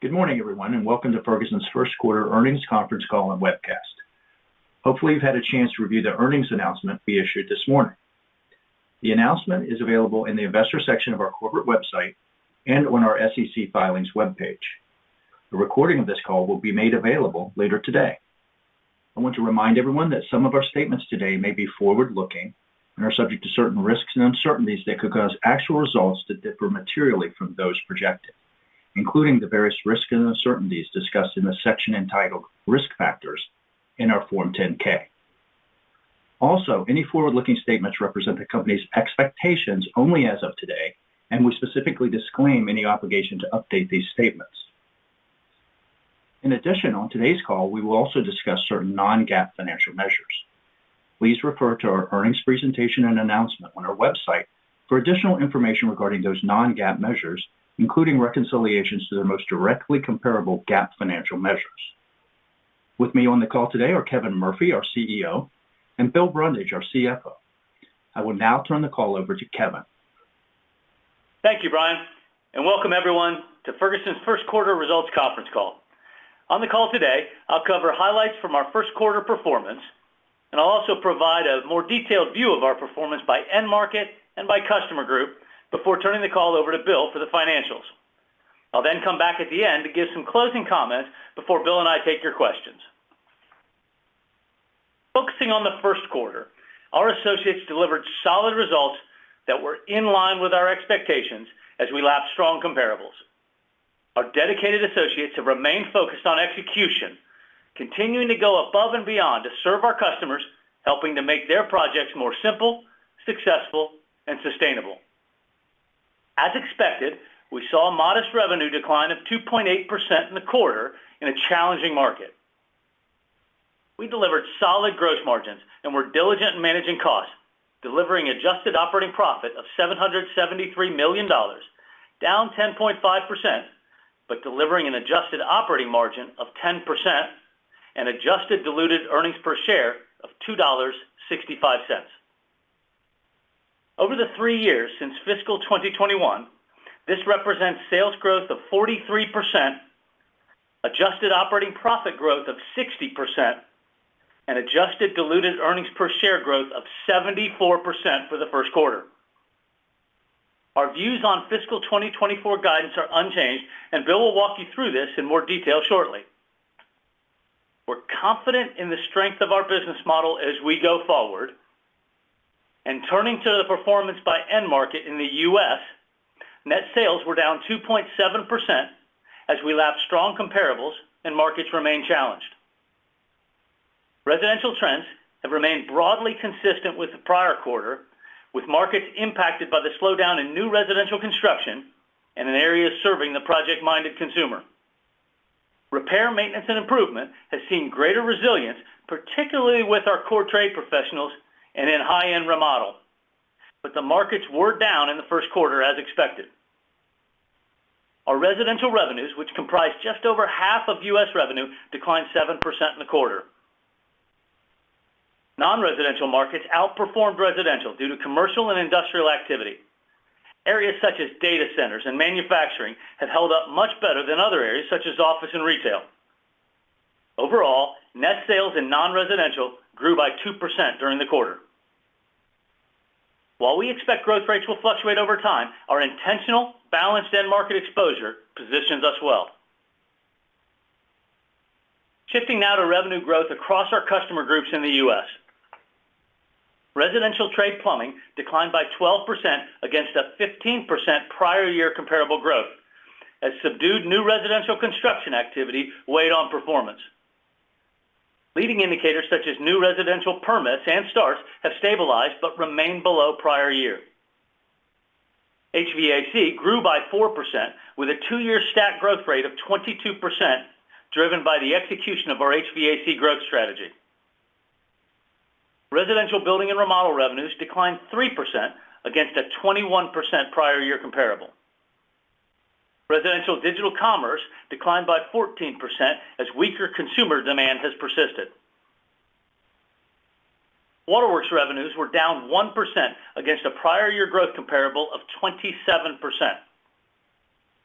Good morning, everyone, and welcome to Ferguson's first quarter earnings conference call and webcast. Hopefully, you've had a chance to review the earnings announcement we issued this morning. The announcement is available in the investor section of our corporate website and on our SEC filings webpage. A recording of this call will be made available later today. I want to remind everyone that some of our statements today may be forward-looking and are subject to certain risks and uncertainties that could cause actual results to differ materially from those projected, including the various risks and uncertainties discussed in the section entitled Risk Factors in our Form 10-K. Also, any forward-looking statements represent the company's expectations only as of today, and we specifically disclaim any obligation to update these statements. In addition, on today's call, we will also discuss certain non-GAAP financial measures. Please refer to our earnings presentation and announcement on our website for additional information regarding those non-GAAP measures, including reconciliations to their most directly comparable GAAP financial measures. With me on the call today are Kevin Murphy, our CEO, and Bill Brundage, our CFO. I will now turn the call over to Kevin. Thank you, Brian, and welcome everyone to Ferguson's first quarter results conference call. On the call today, I'll cover highlights from our first quarter performance, and I'll also provide a more detailed view of our performance by end market and by customer group before turning the call over to Bill for the financials. I'll then come back at the end to give some closing comments before Bill and I take your questions. Focusing on the first quarter, our associates delivered solid results that were in line with our expectations as we lapped strong comparables. Our dedicated associates have remained focused on execution, continuing to go above and beyond to serve our customers, helping to make their projects more simple, successful, and sustainable. As expected, we saw a modest revenue decline of 2.8% in the quarter in a challenging market. We delivered solid gross margins and were diligent in managing costs, delivering adjusted operating profit of $773 million, down 10.5%, but delivering an adjusted operating margin of 10% and adjusted diluted earnings per share of $2.65. Over the 3 years since fiscal 2021, this represents sales growth of 43%, adjusted operating profit growth of 60%, and adjusted diluted earnings per share growth of 74% for the first quarter. Our views on fiscal 2024 guidance are unchanged, and Bill will walk you through this in more detail shortly. We're confident in the strength of our business model as we go forward. And turning to the performance by end market in the U.S., net sales were down 2.7% as we lapped strong comparables and markets remain challenged. Residential trends have remained broadly consistent with the prior quarter, with markets impacted by the slowdown in new residential construction and in areas serving the project-minded consumer. Repair, maintenance, and improvement has seen greater resilience, particularly with our core trade professionals and in high-end remodel. But the markets were down in the first quarter as expected. Our residential revenues, which comprise just over half of U.S. revenue, declined 7% in the quarter. Non-residential markets outperformed residential due to commercial and industrial activity. Areas such as data centers and manufacturing have held up much better than other areas such as office and retail. Overall, net sales in non-residential grew by 2% during the quarter. While we expect growth rates will fluctuate over time, our intentional, balanced end market exposure positions us well. Shifting now to revenue growth across our customer groups in the U.S. Residential trade plumbing declined by 12% against a 15% prior year comparable growth, as subdued new residential construction activity weighed on performance. Leading indicators such as new residential permits and starts have stabilized but remain below prior year. HVAC grew by 4% with a 2-year stack growth rate of 22%, driven by the execution of our HVAC growth strategy. Residential building and remodel revenues declined 3% against a 21% prior year comparable. Residential digital commerce declined by 14% as weaker consumer demand has persisted. Waterworks revenues were down 1% against a prior year growth comparable of 27%.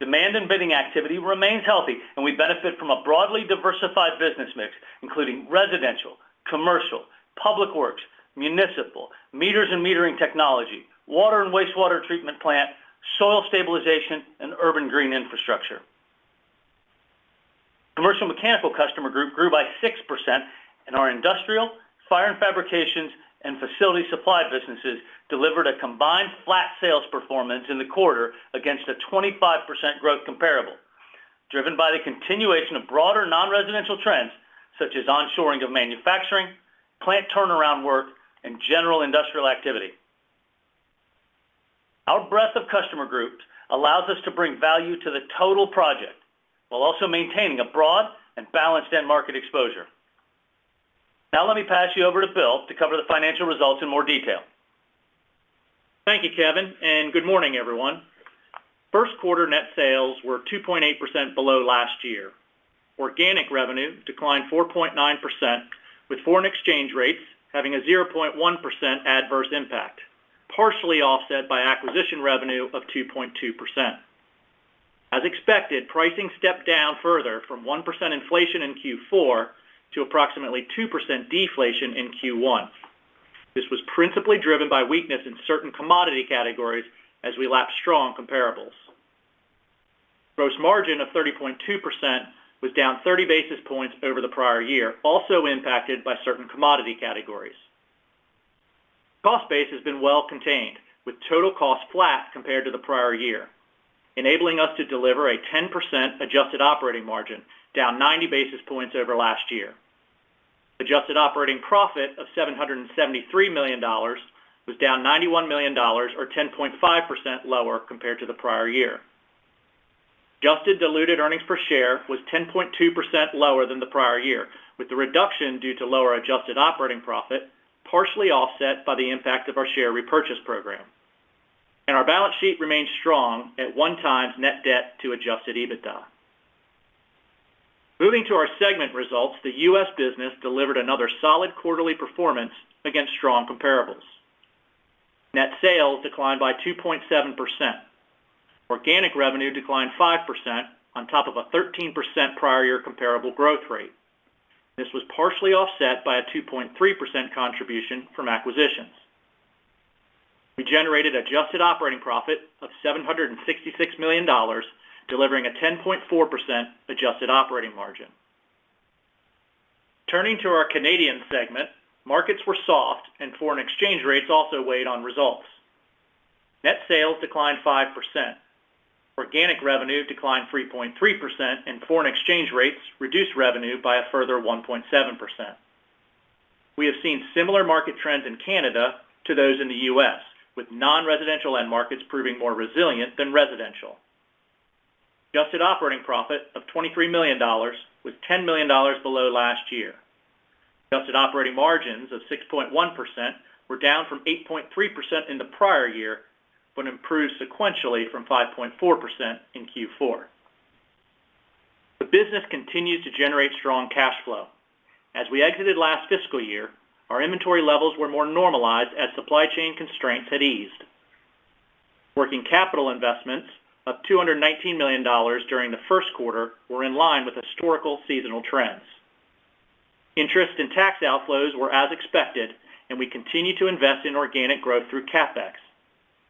Demand and bidding activity remains healthy, and we benefit from a broadly diversified business mix, including residential, commercial, public works, municipal, meters and metering technology, water and wastewater treatment plant, soil stabilization, and urban green infrastructure. Commercial mechanical customer group grew by 6%, and our industrial, fire and fabrications, and facility supply businesses delivered a combined flat sales performance in the quarter against a 25% growth comparable, driven by the continuation of broader non-residential trends such as onshoring of manufacturing, plant turnaround work, and general industrial activity. Our breadth of customer groups allows us to bring value to the total project while also maintaining a broad and balanced end market exposure. Now let me pass you over to Bill to cover the financial results in more detail. Thank you, Kevin, and good morning, everyone. First quarter net sales were 2.8% below last year. Organic revenue declined 4.9%, with foreign exchange rates having a 0.1% adverse impact, partially offset by acquisition revenue of 2.2%. As expected, pricing stepped down further from 1% inflation in Q4 to approximately 2% deflation in Q1. This was principally driven by weakness in certain commodity categories as we lapped strong comparables. Gross margin of 30.2% was down 30 basis points over the prior year, also impacted by certain commodity categories. Cost base has been well contained, with total cost flat compared to the prior year, enabling us to deliver a 10% adjusted operating margin, down 90 basis points over last year. Adjusted operating profit of $773 million was down $91 million, or 10.5% lower compared to the prior year. Adjusted diluted earnings per share was 10.2% lower than the prior year, with the reduction due to lower adjusted operating profit, partially offset by the impact of our share repurchase program. And our balance sheet remains strong at 1x net debt to adjusted EBITDA. Moving to our segment results, the U.S. business delivered another solid quarterly performance against strong comparables. Net sales declined by 2.7%. Organic revenue declined 5% on top of a 13% prior year comparable growth rate. This was partially offset by a 2.3% contribution from acquisitions. We generated adjusted operating profit of $766 million, delivering a 10.4% adjusted operating margin. Turning to our Canadian segment, markets were soft and foreign exchange rates also weighed on results. Net sales declined 5%. Organic revenue declined 3.3%, and foreign exchange rates reduced revenue by a further 1.7%. We have seen similar market trends in Canada to those in the U.S., with non-residential end markets proving more resilient than residential. Adjusted operating profit of $23 million was $10 million below last year. Adjusted operating margins of 6.1% were down from 8.3% in the prior year, but improved sequentially from 5.4% in Q4. The business continues to generate strong cash flow. As we exited last fiscal year, our inventory levels were more normalized as supply chain constraints had eased. Working capital investments of $219 million during the first quarter were in line with historical seasonal trends. Interest and tax outflows were as expected, and we continue to invest in organic growth through CapEx,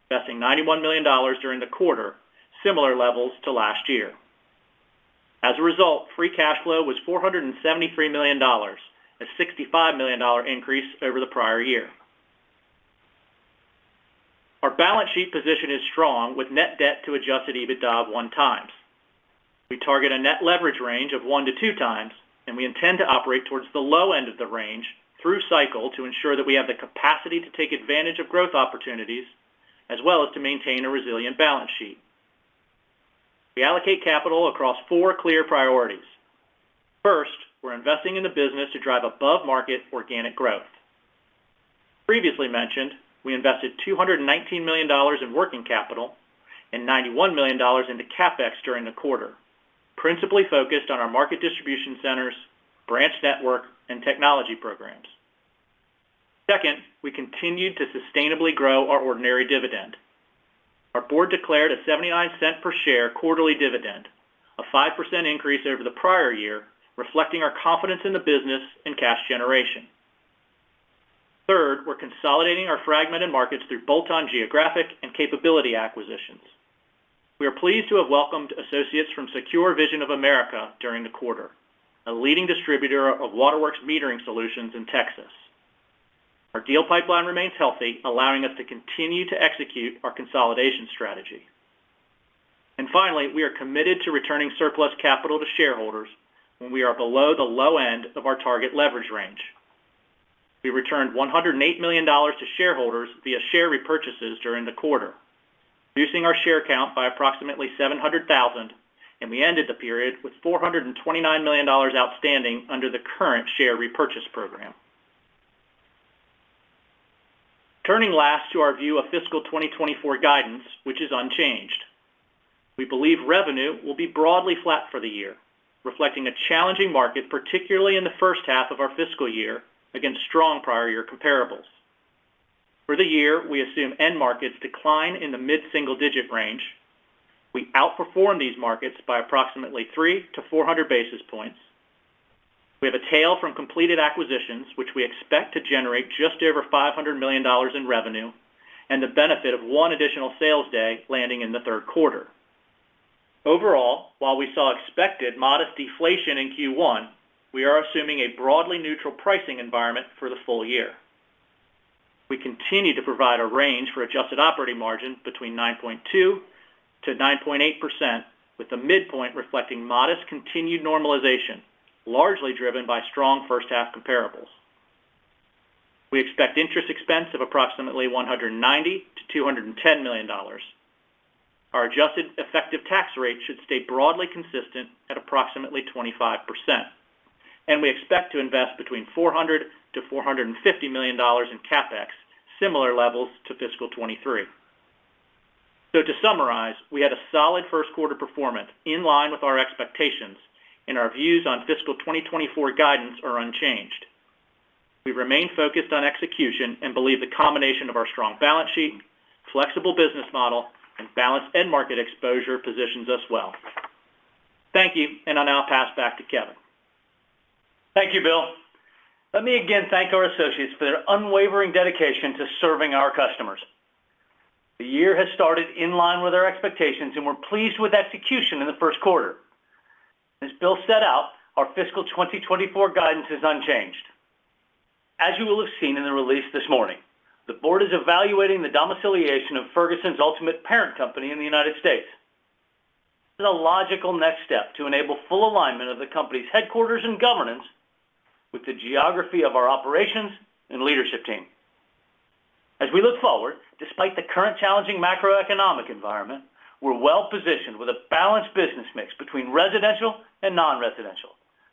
investing $91 million during the quarter, similar levels to last year. As a result, free cash flow was $473 million, a $65 million increase over the prior year. Our balance sheet position is strong with net debt to adjusted EBITDA of 1x. We target a net leverage range of 1 to 2x, and we intend to operate towards the low end of the range through cycle to ensure that we have the capacity to take advantage of growth opportunities, as well as to maintain a resilient balance sheet. We allocate capital across 4 clear priorities. First, we're investing in the business to drive above-market organic growth. Previously mentioned, we invested $219 million in working capital and $91 million into CapEx during the quarter, principally focused on our market distribution centers, branch network, and technology programs. Second, we continued to sustainably grow our ordinary dividend. Our board declared a 79-cent per share quarterly dividend, a 5% increase over the prior year, reflecting our confidence in the business and cash generation. Third, we're consolidating our fragmented markets through bolt-on geographic and capability acquisitions. We are pleased to have welcomed associates from Secure Vision of America during the quarter, a leading distributor of waterworks metering solutions in Texas. Our deal pipeline remains healthy, allowing us to continue to execute our consolidation strategy. And finally, we are committed to returning surplus capital to shareholders when we are below the low end of our target leverage range. We returned $108 million to shareholders via share repurchases during the quarter, reducing our share count by approximately 700,000, and we ended the period with $429 million outstanding under the current share repurchase program. Turning last to our view of fiscal 2024 guidance, which is unchanged. We believe revenue will be broadly flat for the year, reflecting a challenging market, particularly in the first half of our fiscal year, against strong prior year comparables. For the year, we assume end markets decline in the mid-single-digit range. We outperform these markets by approximately 300 to 400 basis points. We have a tail from completed acquisitions, which we expect to generate just over $500 million in revenue, and the benefit of one additional sales day landing in the third quarter. Overall, while we saw expected modest deflation in Q1, we are assuming a broadly neutral pricing environment for the full year. We continue to provide a range for adjusted operating margin between 9.2% to 9.8%, with the midpoint reflecting modest continued normalization, largely driven by strong first-half comparables. We expect interest expense of approximately $190 to $210 million. Our adjusted effective tax rate should stay broadly consistent at approximately 25%, and we expect to invest between $400 to $450 million in CapEx, similar levels to fiscal 23. So to summarize, we had a solid first quarter performance in line with our expectations, and our views on fiscal 2024 guidance are unchanged. We remain focused on execution and believe the combination of our strong balance sheet, flexible business model, and balanced end market exposure positions us well. Thank you, and I'll now pass back to Kevin. Thank you, Bill. Let me again thank our associates for their unwavering dedication to serving our customers. The year has started in line with our expectations, and we're pleased with execution in the first quarter. As Bill set out, our fiscal 2024 guidance is unchanged. As you will have seen in the release this morning, the board is evaluating the domiciliation of Ferguson's ultimate parent company in the United States. This is a logical next step to enable full alignment of the company's headquarters and governance with the geography of our operations and leadership team. As we look forward, despite the current challenging macroeconomic environment, we're well positioned with a balanced business mix between residential and non-residential,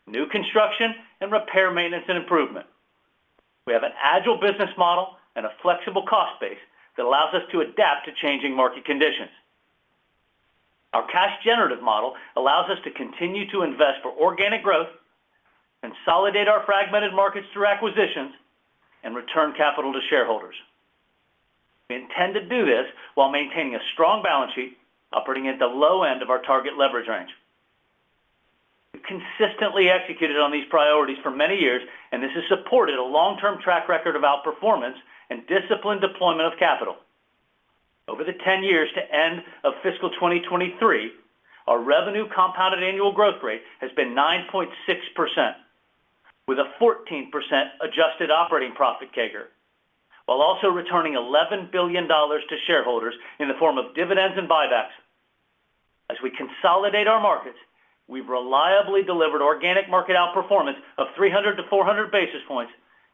new construction and repair, maintenance, and improvement. We have an agile business model and a flexible cost base that allows us to adapt to changing market conditions. Our cash generative model allows us to continue to invest for organic growth, consolidate our fragmented markets through acquisitions, and return capital to shareholders. We intend to do this while maintaining a strong balance sheet, operating at the low end of our target leverage range. We've consistently executed on these priorities for many years, and this has supported a long-term track record of outperformance and disciplined deployment of capital. Over the 10 years to end of fiscal 2023, our revenue compounded annual growth rate has been 9.6%, with a 14% adjusted operating profit CAGR, while also returning $11 billion to shareholders in the form of dividends and buybacks. As we consolidate our markets, we've reliably delivered organic market outperformance of 300 to 400 basis points,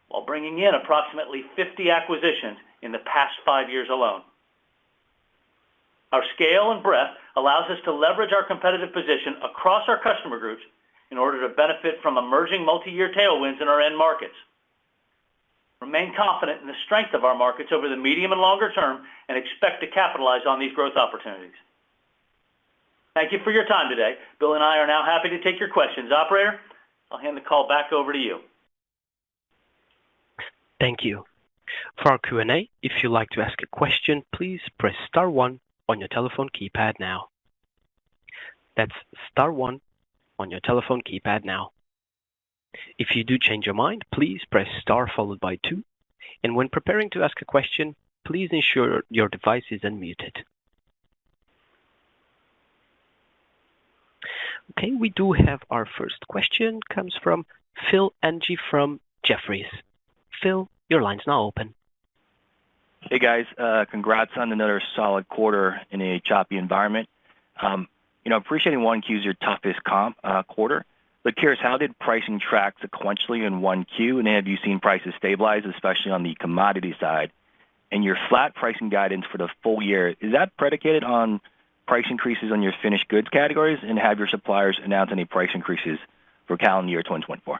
while bringing in approximately 50 acquisitions in the past 5 years alone. Our scale and breadth allows us to leverage our competitive position across our customer groups in order to benefit from emerging multi-year tailwinds in our end markets. Remain confident in the strength of our markets over the medium and longer term and expect to capitalize on these growth opportunities. Thank you for your time today. Bill and I are now happy to take your questions. Operator, I'll hand the call back over to you. Thank you. For our Q&A, if you'd like to ask a question, please press *1 on your telephone keypad now. That's star 1 on your telephone keypad now. If you do change your mind, please press star followed by 2. And when preparing to ask a question, please ensure your device is unmuted. Okay, we do have our first question. Comes from Phil Ng from Jefferies. Phil, your line's now open. Hey guys, congrats on another solid quarter in a choppy environment. Appreciating 1Q is your toughest comp quarter, but curious, how did pricing track sequentially in 1Q, and have you seen prices stabilize, especially on the commodity side? And your flat pricing guidance for the full year, is that predicated on price increases on your finished goods categories, and have your suppliers announced any price increases for calendar year 2024?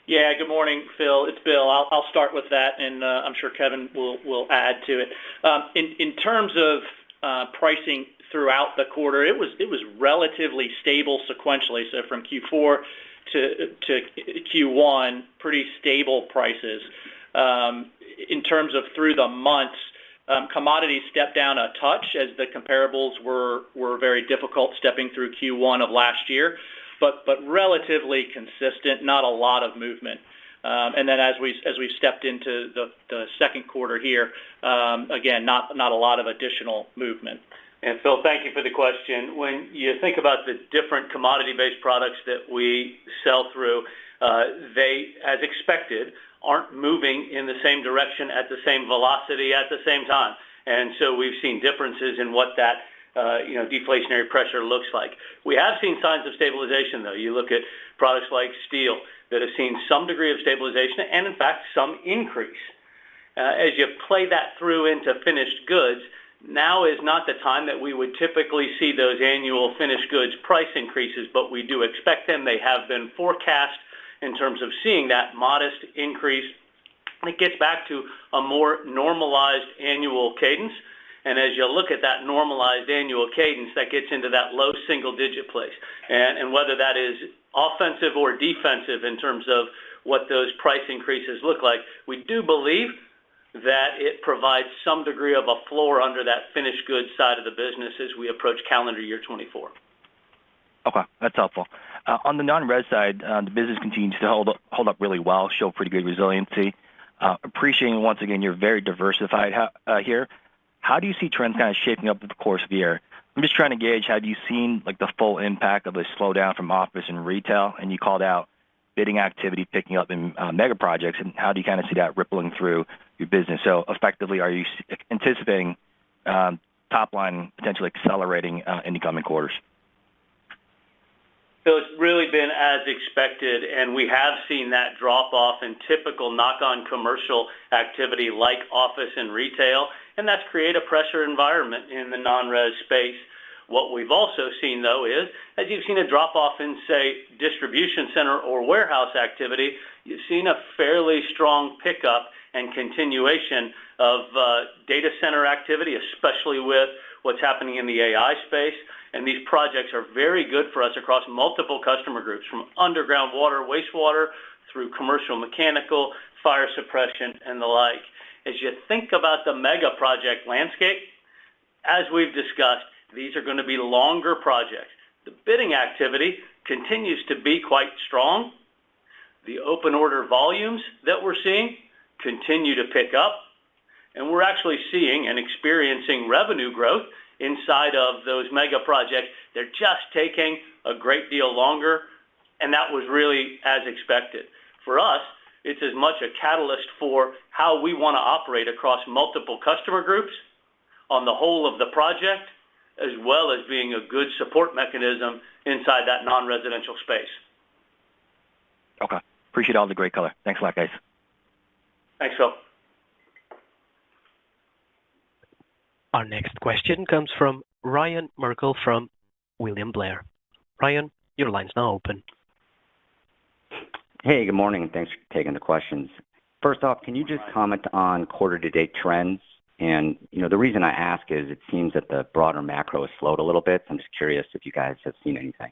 Yeah, good morning, Phil. It's Bill. I'll start with that, and I'm sure Kevin will add to it. In terms of pricing throughout the quarter, it was relatively stable sequentially. So from Q4 to Q1, pretty stable prices. In terms of through the months, commodities stepped down a touch as the comparables were very difficult stepping through Q1 of last year, but relatively consistent, not a lot of movement. And then as we've stepped into the second quarter here, again, not a lot of additional movement. And Phil, thank you for the question. When you think about the different commodity-based products that we sell through, they, as expected, aren't moving in the same direction at the same velocity at the same time. And so we've seen differences in what that deflationary pressure looks like. We have seen signs of stabilization, though. You look at products like steel that have seen some degree of stabilization and, in fact, some increase. As you play that through into finished goods, now is not the time that we would typically see those annual finished goods price increases, but we do expect them. They have been forecast in terms of seeing that modest increase. It gets back to a more normalized annual cadence. And as you look at that normalized annual cadence, that gets into that low single-digit place. And whether that is offensive or defensive in terms of what those price increases look like, we do believe that it provides some degree of a floor under that finished goods side of the business as we approach calendar year 24. Okay, that's helpful. On the non-res side, the business continues to hold up really well, show pretty good resiliency. Appreciating, once again, you're very diversified here. How do you see trends kind of shaping up over the course of the year? I'm just trying to gauge, have you seen like the full impact of a slowdown from office and retail? And you called out bidding activity picking up in mega projects, and how do you kind of see that rippling through your business? So effectively, are you anticipating top line potentially accelerating in the coming quarters? So it's really been as expected, and we have seen that drop off in typical knock-on commercial activity like office and retail, and that's created a pressure environment in the non-res space. What we've also seen, though, is as you've seen a drop off in, say, distribution center or warehouse activity, you've seen a fairly strong pickup and continuation of data center activity, especially with what's happening in the AI space. And these projects are very good for us across multiple customer groups, from underground water, wastewater, through commercial mechanical, fire suppression, and the like. As you think about the mega project landscape, as we've discussed, these are going to be longer projects. The bidding activity continues to be quite strong. The open order volumes that we're seeing continue to pick up, and we're actually seeing and experiencing revenue growth inside of those mega projects. They're just taking a great deal longer, and that was really as expected. For us, it's as much a catalyst for how we want to operate across multiple customer groups on the whole of the project, as well as being a good support mechanism inside that non-residential space. Okay. Appreciate all the great color. Thanks a lot, guys. Thanks, Phil. Our next question comes from Ryan Merkel from William Blair. Ryan, your line's now open. Hey, good morning, and thanks for taking the questions. First off, can you just comment on quarter-to-date trends? And, the reason I ask is it seems that the broader macro has slowed a little bit. I'm just curious if you guys have seen anything.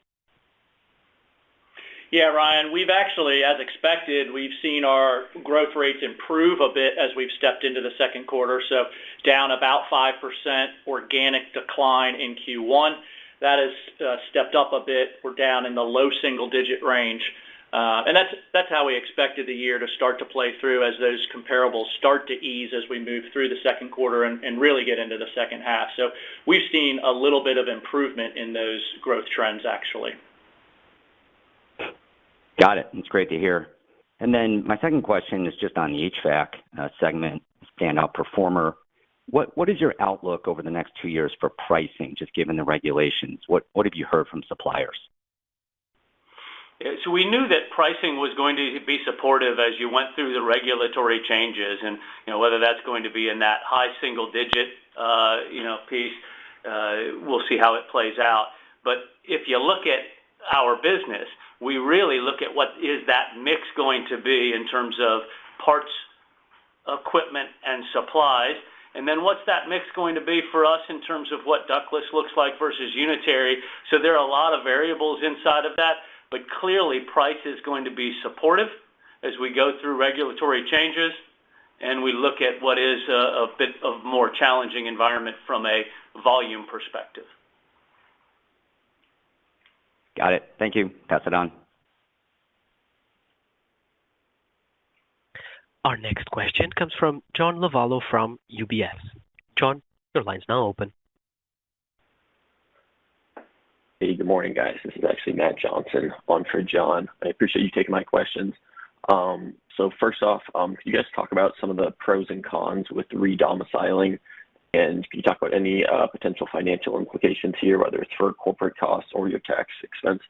Yeah, Ryan, we've actually, as expected, we've seen our growth rates improve a bit as we've stepped into the second quarter. So down about 5% organic decline in Q1. That has stepped up a bit. We're down in the low single-digit range. And that's how we expected the year to start to play through as those comparables start to ease as we move through the second quarter and really get into the second half. So we've seen a little bit of improvement in those growth trends, actually. Got it. It's great to hear. And then my second question is just on the HVAC segment, standout performer. What is your outlook over the next 2 years for pricing, just given the regulations? What have you heard from suppliers? So we knew that pricing was going to be supportive as you went through the regulatory changes, and whether that's going to be in that high single-digit piece, we'll see how it plays out. But if you look at our business, we really look at what is that mix going to be in terms of parts, equipment, and supplies. And then what's that mix going to be for us in terms of what ductless looks like versus unitary? So there are a lot of variables inside of that, but clearly price is going to be supportive as we go through regulatory changes and we look at what is a bit of more challenging environment from a volume perspective. Got it. Thank you. Pass it on. Our next question comes from John Lovallo from UBS. John, your line's now open. Hey, good morning, guys. This is actually Matt Johnson on for John. I appreciate you taking my questions. So first off, can you guys talk about some of the pros and cons with re-domiciling? And can you talk about any potential financial implications here, whether it's for corporate costs or your tax expense?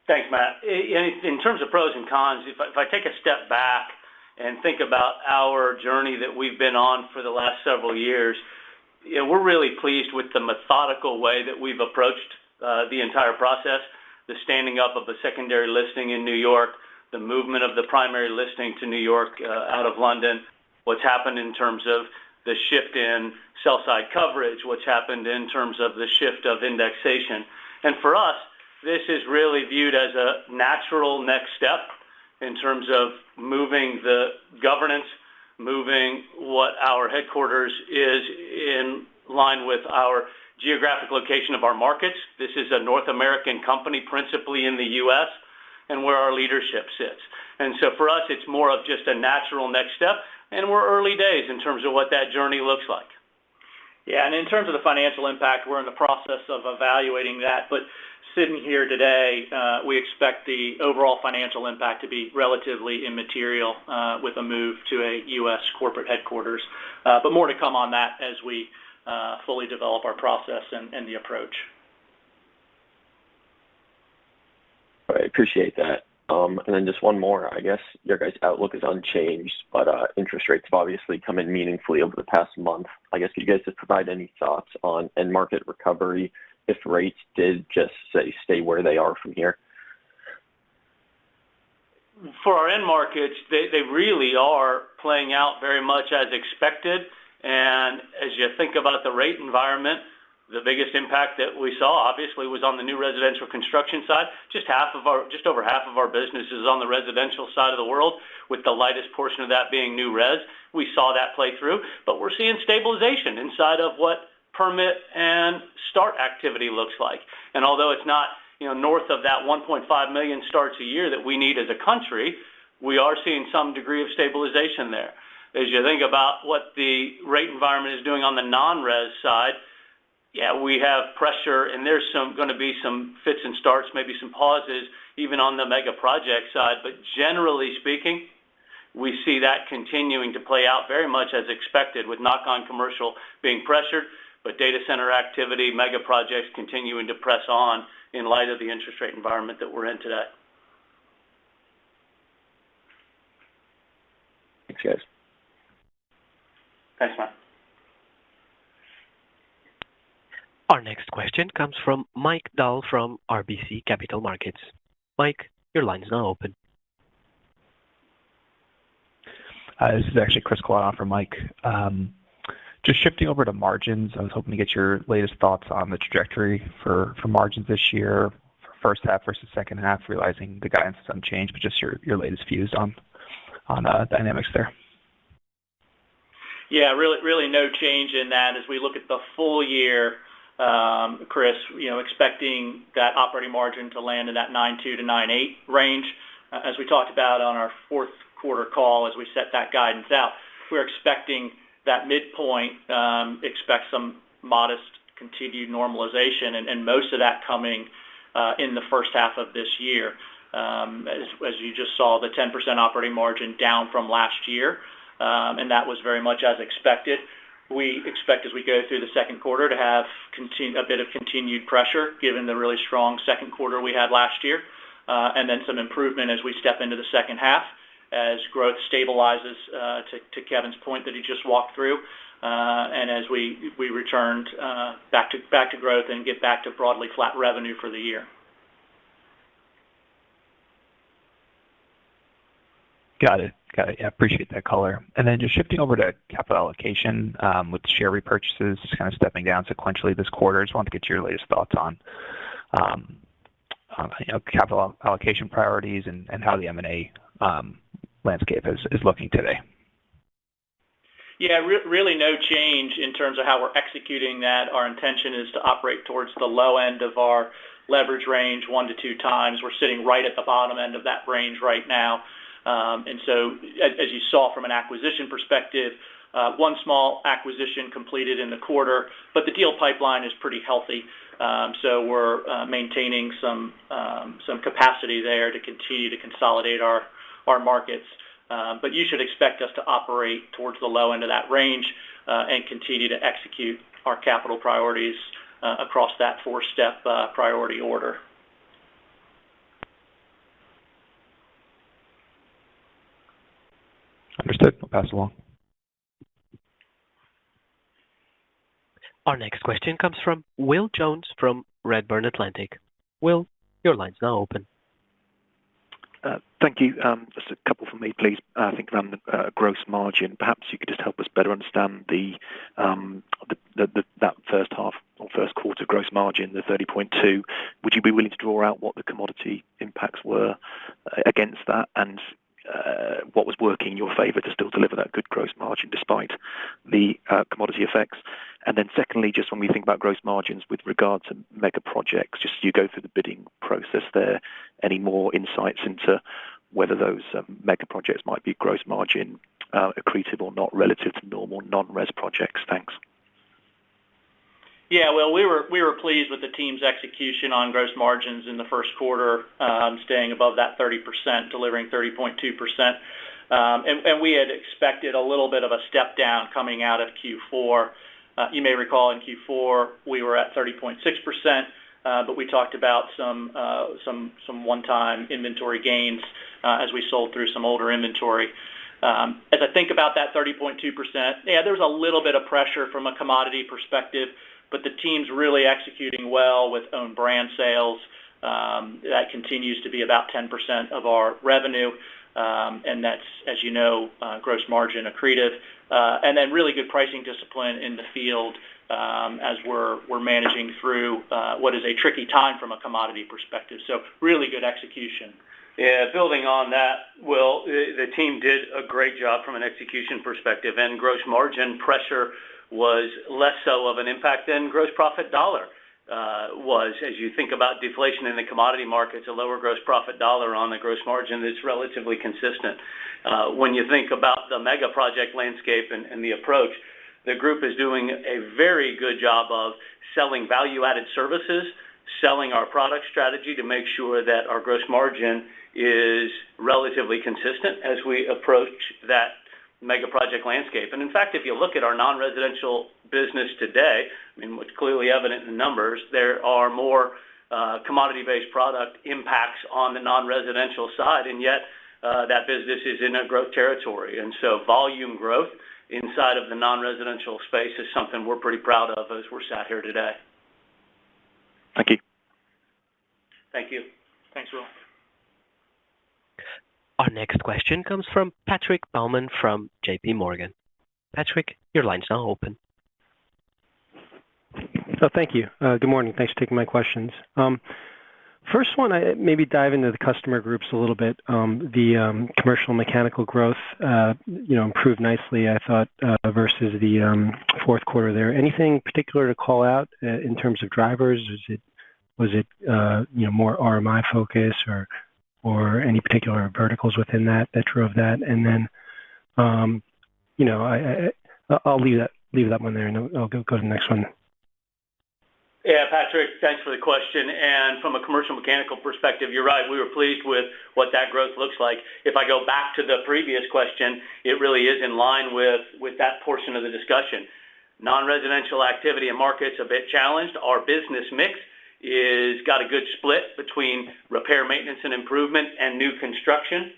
Thanks, Matt. In terms of pros and cons, if I take a step back and think about our journey that we've been on for the last several years, we're really pleased with the methodical way that we've approached the entire process, the standing up of a secondary listing in New York, the movement of the primary listing to New York out of London, what's happened in terms of the shift in sell-side coverage, what's happened in terms of the shift of indexation. And for us, this is really viewed as a natural next step in terms of moving the governance, moving what our headquarters is in line with our geographic location of our markets. This is a North American company, principally in the U.S., and where our leadership sits. And so for us, it's more of just a natural next step, and we're early days in terms of what that journey looks like. Yeah, and in terms of the financial impact, we're in the process of evaluating that, but sitting here today, we expect the overall financial impact to be relatively immaterial with a move to a U.S. corporate headquarters. But more to come on that as we fully develop our process and the approach. I appreciate that. And then just one more, I guess your guys' outlook is unchanged, but interest rates have obviously come in meaningfully over the past month. I guess could you guys just provide any thoughts on end market recovery if rates did just say stay where they are from here? For our end markets, they really are playing out very much as expected. And as you think about the rate environment, the biggest impact that we saw obviously was on the new residential construction side. Just over half of our business is on the residential side of the world, with the lightest portion of that being new res. We saw that play through, but we're seeing stabilization inside of what permit and start activity looks like. And although it's not north of that 1.5 million starts a year that we need as a country, we are seeing some degree of stabilization there. As you think about what the rate environment is doing on the non-res side, yeah, we have pressure, and there's going to be some fits and starts, maybe some pauses, even on the mega project side. But generally speaking, we see that continuing to play out very much as expected, with knock-on commercial being pressured, but data center activity, mega projects continuing to press on in light of the interest rate environment that we're in today. Thanks, guys. Thanks, Matt. Our next question comes from Mike Dahl from RBC Capital Markets. Mike, your line's now open. This is actually Chris Kalana for Mike. Just shifting over to margins, I was hoping to get your latest thoughts on the trajectory for margins this year, first half versus second half, realizing the guidance is unchanged, but just your latest views on dynamics there. Yeah, really no change in that as we look at the full year, Chris, expecting that operating margin to land in that 9.2 to 9.8 range. As we talked about on our fourth quarter call, as we set that guidance out, we're expecting that midpoint, expect some modest continued normalization, and most of that coming in the first half of this year. As you just saw, the 10% operating margin down from last year, and that was very much as expected. We expect as we go through the second quarter to have a bit of continued pressure given the really strong second quarter we had last year, and then some improvement as we step into the second half as growth stabilizes, to Kevin's point that he just walked through, and as we returned back to growth and get back to broadly flat revenue for the year. Got it. Yeah, appreciate that color. And then just shifting over to capital allocation, with share repurchases kind of stepping down sequentially this quarter. Just wanted to get your latest thoughts on capital allocation priorities and how the M&A landscape is looking today. Yeah, really no change in terms of how we're executing that. Our intention is to operate towards the low end of our leverage range, 1 to 2 times. We're sitting right at the bottom end of that range right now. And so as you saw from an acquisition perspective, one small acquisition completed in the quarter, but the deal pipeline is pretty healthy. So we're maintaining some capacity there to continue to consolidate our markets. But you should expect us to operate towards the low end of that range and continue to execute our capital priorities across that 4-step priority order. Understood. I'll pass along. Our next question comes from Will Jones from Redburn Atlantic. Will, your line's now open. Thank you. Just a couple from me, please. I think around the gross margin. Perhaps you could just help us better understand that first half or first quarter gross margin, the 30.2. Would you be willing to draw out what the commodity impacts were against that, and what was working in your favor to still deliver that good gross margin despite the commodity effects? And then secondly, just when we think about gross margins with regard to mega projects, just as you go through the bidding process there, any more insights into whether those mega projects might be gross margin accretive or not relative to normal non-res projects? Thanks. Yeah, well, we were pleased with the team's execution on gross margins in the first quarter, staying above that 30%, delivering 30.2%. And we had expected a little bit of a step down coming out of Q4. You may recall in Q4 we were at 30.6%, but we talked about some one-time inventory gains as we sold through some older inventory. As I think about that 30.2%, yeah, there's a little bit of pressure from a commodity perspective, but the team's really executing well with own brand sales. That continues to be about 10% of our revenue, and that's, as you know, gross margin accretive. And then really good pricing discipline in the field as we're managing through what is a tricky time from a commodity perspective. So really good execution. Yeah, building on that, Will, the team did a great job from an execution perspective, and gross margin pressure was less so of an impact than gross profit dollar was. As you think about deflation in the commodity markets, a lower gross profit dollar on the gross margin is relatively consistent. When you think about the mega project landscape and the approach, the group is doing a very good job of selling value-added services, selling our product strategy to make sure that our gross margin is relatively consistent as we approach that mega project landscape. And in fact, if you look at our non-residential business today, I mean, what's clearly evident in the numbers, there are more commodity-based product impacts on the non-residential side, and yet that business is in a growth territory. And so volume growth inside of the non-residential space is something we're pretty proud of as we're sat here today. Thank you. Thank you. Thanks, Will. Our next question comes from Patrick Baumann from JP Morgan. Patrick, your line's now open. So thank you. Good morning. Thanks for taking my questions. First one, I maybe dive into the customer groups a little bit. The commercial mechanical growth, improved nicely, I thought, versus the fourth quarter there. Anything particular to call out in terms of drivers? Was it more RMI focus or any particular verticals within that drove that? And then, I'll leave that one there, and I'll go to the next one. Yeah, Patrick, thanks for the question. And from a commercial mechanical perspective, you're right. We were pleased with what that growth looks like. If I go back to the previous question, it really is in line with that portion of the discussion. Non-residential activity and markets a bit challenged. Our business mix is got a good split between repair, maintenance, and improvement and new construction.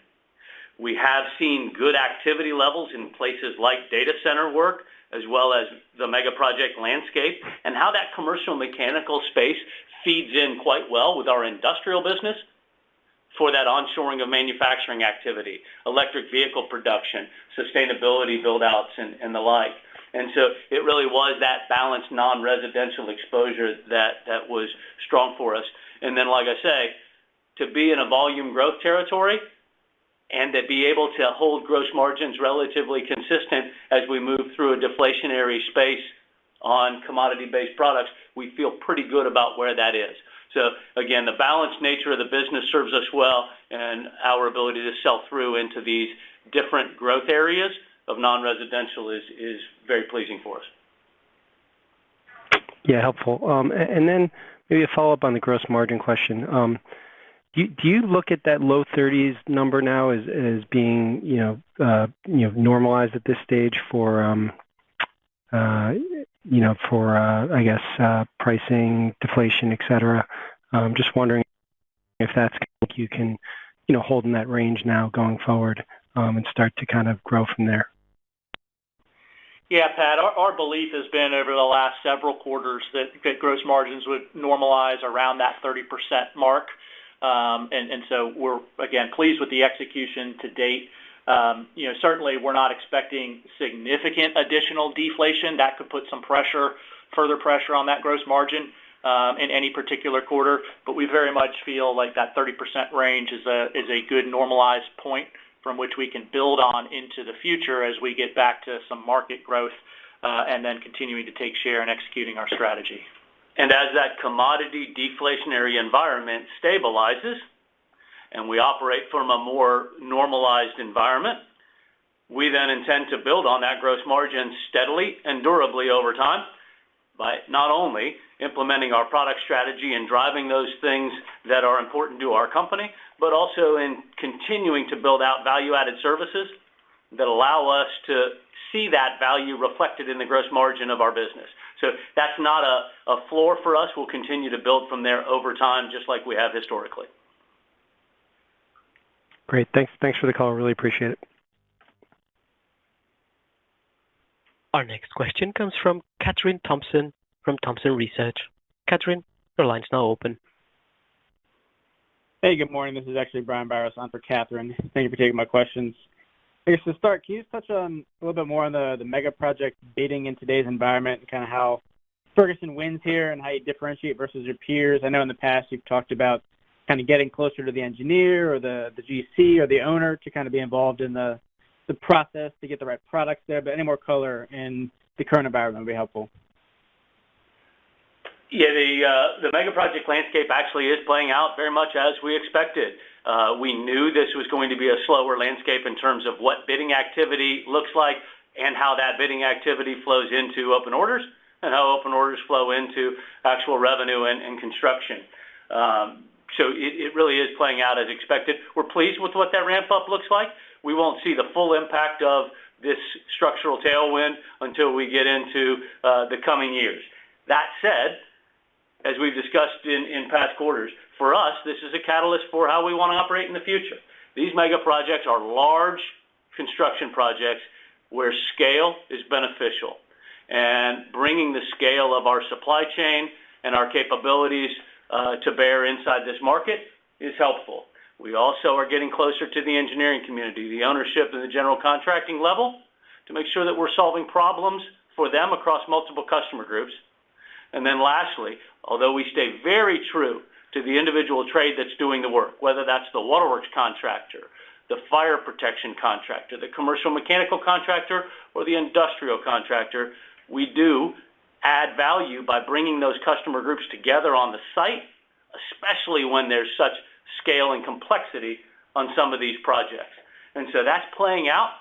We have seen good activity levels in places like data center work, as well as the mega project landscape, and how that commercial mechanical space feeds in quite well with our industrial business for that onshoring of manufacturing activity, electric vehicle production, sustainability build-outs, and the like. And so it really was that balanced non-residential exposure that was strong for us. And then, like I say, to be in a volume growth territory and to be able to hold gross margins relatively consistent as we move through a deflationary space on commodity-based products, we feel pretty good about where that is. So again, the balanced nature of the business serves us well, and our ability to sell through into these different growth areas of non-residential is very pleasing for us. Yeah, helpful. And then maybe a follow-up on the gross margin question. Do you look at that low 30s number now as being normalized at this stage for pricing, deflation, et cetera? Just wondering if that's you can hold in that range now going forward and start to kind of grow from there. Yeah, Pat, our belief has been over the last several quarters that gross margins would normalize around that 30% mark. And so we're, again, pleased with the execution to date. Certainly we're not expecting significant additional deflation. That could put some further pressure on that gross margin in any particular quarter. But we very much feel like that 30% range is a good normalized point from which we can build on into the future as we get back to some market growth and then continuing to take share and executing our strategy. And as that commodity deflationary environment stabilizes and we operate from a more normalized environment, we then intend to build on that gross margin steadily and durably over time by not only implementing our product strategy and driving those things that are important to our company, but also in continuing to build out value-added services that allow us to see that value reflected in the gross margin of our business. So that's not a floor for us. We'll continue to build from there over time, just like we have historically. Great. Thanks for the call. Really appreciate it. Our next question comes from Kathryn Thompson from Thompson Research. Kathryn, your line's now open. Hey, good morning. This is actually Brian Barros on for Kathryn. Thank you for taking my questions. I guess to start, can you just touch on a little bit more on the mega project bidding in today's environment and kind of how Ferguson wins here and how you differentiate versus your peers? I know in the past you've talked about kind of getting closer to the engineer or the GC or the owner to kind of be involved in the process to get the right products there, but any more color in the current environment would be helpful. Yeah, the mega project landscape actually is playing out very much as we expected. We knew this was going to be a slower landscape in terms of what bidding activity looks like and how that bidding activity flows into open orders and how open orders flow into actual revenue and construction. So it really is playing out as expected. We're pleased with what that ramp up looks like. We won't see the full impact of this structural tailwind until we get into the coming years. That said, as we've discussed in past quarters, for us, this is a catalyst for how we want to operate in the future. These mega projects are large construction projects where scale is beneficial. And bringing the scale of our supply chain and our capabilities to bear inside this market is helpful. We also are getting closer to the engineering community, the ownership and the general contracting level, to make sure that we're solving problems for them across multiple customer groups. And then lastly, although we stay very true to the individual trade that's doing the work, whether that's the waterworks contractor, the fire protection contractor, the commercial mechanical contractor, or the industrial contractor. We do add value by bringing those customer groups together on the site, especially when there's such scale and complexity on some of these projects. And so that's playing out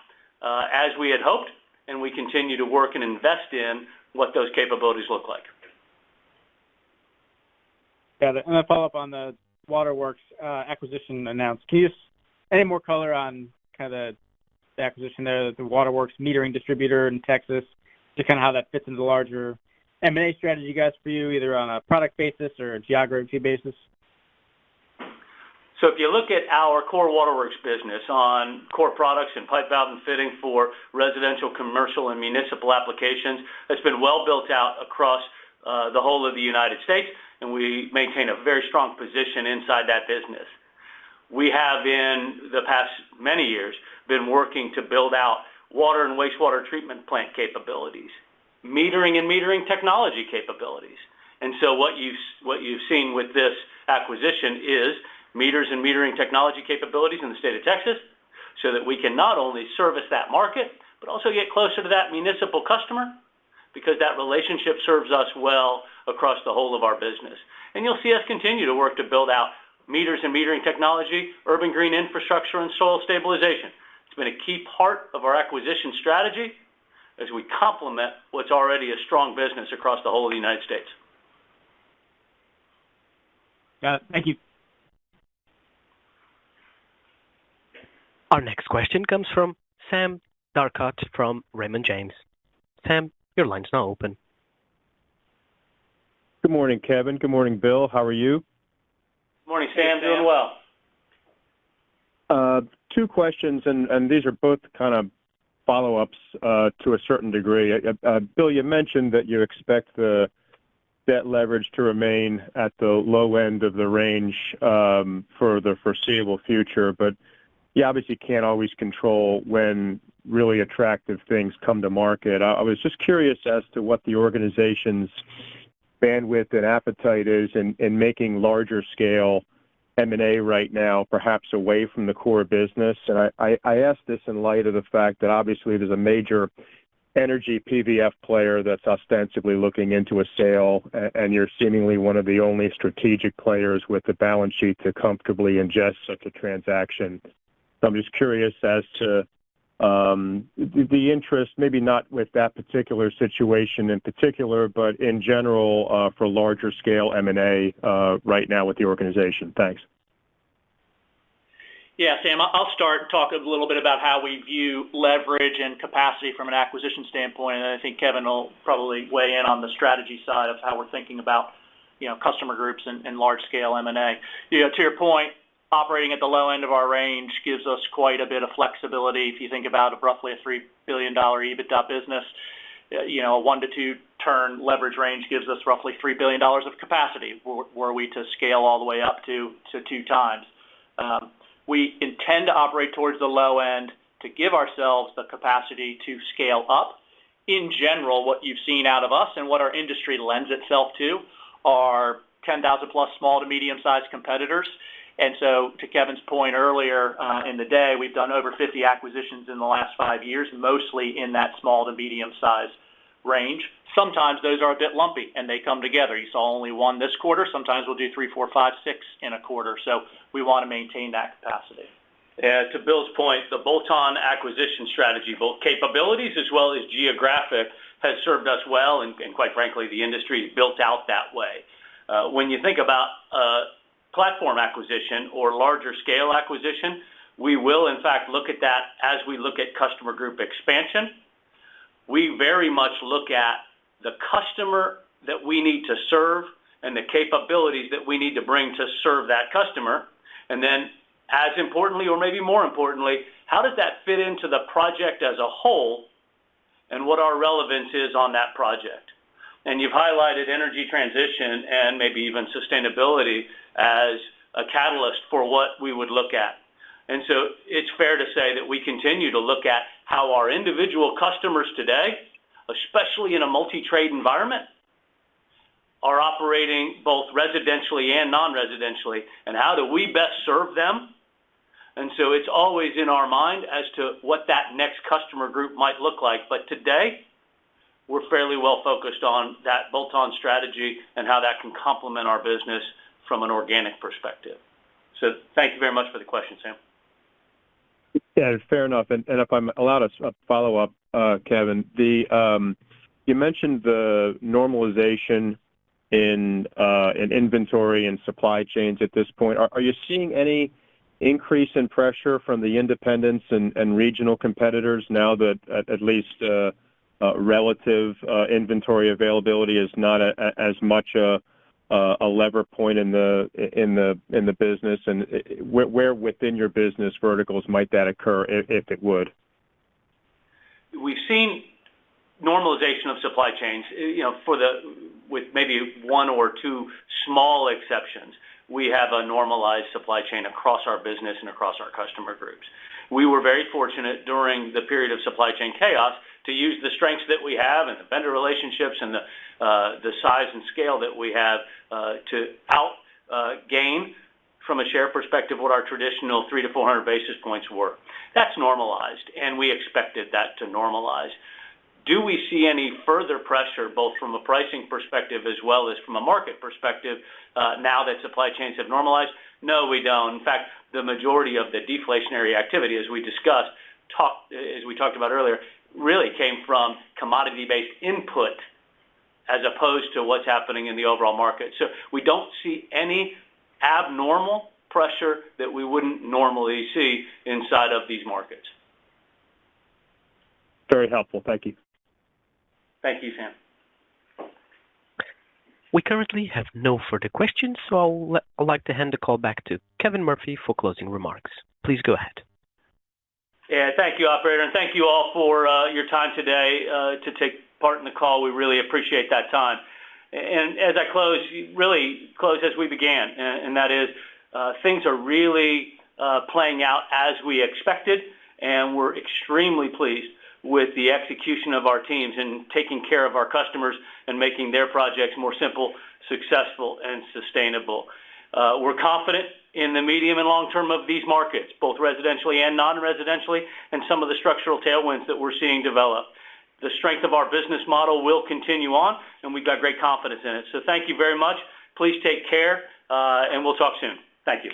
as we had hoped, and we continue to work and invest in what those capabilities look like. Got it. And a follow-up on the waterworks acquisition announced. Can you just any more color on kind of the acquisition there, the waterworks metering distributor in Texas, to kind of how that fits into the larger M&A strategy, guys, for you, either on a product basis or a geography basis? So if you look at our core waterworks business on core products and pipe, valve, and fitting for residential, commercial, and municipal applications, it's been well built out across the whole of the United States, and we maintain a very strong position inside that business. We have, in the past many years, been working to build out water and wastewater treatment plant capabilities, metering and metering technology capabilities. And so what you've seen with this acquisition is meters and metering technology capabilities in the state of Texas, so that we can not only service that market, but also get closer to that municipal customer, because that relationship serves us well across the whole of our business. And you'll see us continue to work to build out meters and metering technology, urban green infrastructure, and soil stabilization. It's been a key part of our acquisition strategy as we complement what's already a strong business across the whole of the United States. Got it. Thank you. Our next question comes from Sam Darkot from Raymond James. Sam, your line's now open. Good morning, Kevin. Good morning, Bill. How are you? Good morning, Sam. Doing well. Two questions, and these are both kind of follow-ups to a certain degree. Bill, you mentioned that you expect the debt leverage to remain at the low end of the range for the foreseeable future, but you obviously can't always control when really attractive things come to market. I was just curious as to what the organization's bandwidth and appetite is in making larger scale M&A right now, perhaps away from the core business. And I ask this in light of the fact that obviously there's a major energy PVF player that's ostensibly looking into a sale, and you're seemingly one of the only strategic players with the balance sheet to comfortably ingest such a transaction. So I'm just curious as to the interest, maybe not with that particular situation in particular, but in general for larger scale M&A right now with the organization. Thanks. Yeah, Sam, I'll start and talk a little bit about how we view leverage and capacity from an acquisition standpoint, and I think Kevin will probably weigh in on the strategy side of how we're thinking about, customer groups and large-scale M&A. To your point, operating at the low end of our range gives us quite a bit of flexibility. If you think about roughly a $3 billion EBITDA business, a 1 to 2 turn leverage range gives us roughly $3 billion of capacity were we to scale all the way up to 2 times. We intend to operate towards the low end to give ourselves the capacity to scale up. In general, what you've seen out of us and what our industry lends itself to are 10,000 plus small to medium-sized competitors. And so to Kevin's point earlier in the day, we've done over 50 acquisitions in the last 5 years, mostly in that small to medium-sized range. Sometimes those are a bit lumpy and they come together. You saw only one this quarter. Sometimes we'll do 3, 4, 5, 6 in a quarter. So we want to maintain that capacity. To Bill's point, the bolt-on acquisition strategy, both capabilities as well as geographic, has served us well, and quite frankly, the industry is built out that way. When you think about platform acquisition or larger scale acquisition, we will in fact look at that as we look at customer group expansion. We very much look at the customer that we need to serve and the capabilities that we need to bring to serve that customer. And then as importantly, or maybe more importantly, how does that fit into the project as a whole and what our relevance is on that project? And you've highlighted energy transition and maybe even sustainability as a catalyst for what we would look at. And so it's fair to say that we continue to look at how our individual customers today, especially in a multi-trade environment, are operating both residentially and non-residentially, and how do we best serve them? And so it's always in our mind as to what that next customer group might look like. But today, we're fairly well focused on that bolt-on strategy and how that can complement our business from an organic perspective. So thank you very much for the question, Sam. Yeah, fair enough. And if I'm allowed a follow-up, Kevin, you mentioned the normalization in inventory and supply chains at this point. Are you seeing any increase in pressure from the independents and regional competitors now that at least relative inventory availability is not as much a lever point in the business, and where within your business verticals might that occur if it would? We've seen normalization of supply chains, with maybe one or two small exceptions. We have a normalized supply chain across our business and across our customer groups. We were very fortunate during the period of supply chain chaos to use the strengths that we have and the vendor relationships and the size and scale that we have to gain from a share perspective what our traditional 300 to 400 basis points were. That's normalized, and we expected that to normalize. Do we see any further pressure, both from a pricing perspective as well as from a market perspective, now that supply chains have normalized? No, we don't. In fact, the majority of the deflationary activity, as we discussed, as we talked about earlier, really came from commodity-based input as opposed to what's happening in the overall market. So we don't see any abnormal pressure that we wouldn't normally see inside of these markets. Very helpful. Thank you. Thank you, Sam. We currently have no further questions, so I'd like to hand the call back to Kevin Murphy for closing remarks. Please go ahead. Yeah, thank you, operator, and thank you all for your time today to take part in the call. We really appreciate that time. And as I close, really close as we began, and that is things are really playing out as we expected, and we're extremely pleased with the execution of our teams and taking care of our customers and making their projects more simple, successful, and sustainable. We're confident in the medium and long term of these markets, both residentially and non-residentially, and some of the structural tailwinds that we're seeing develop. The strength of our business model will continue on, and we've got great confidence in it. So thank you very much. Please take care, and we'll talk soon. Thank you.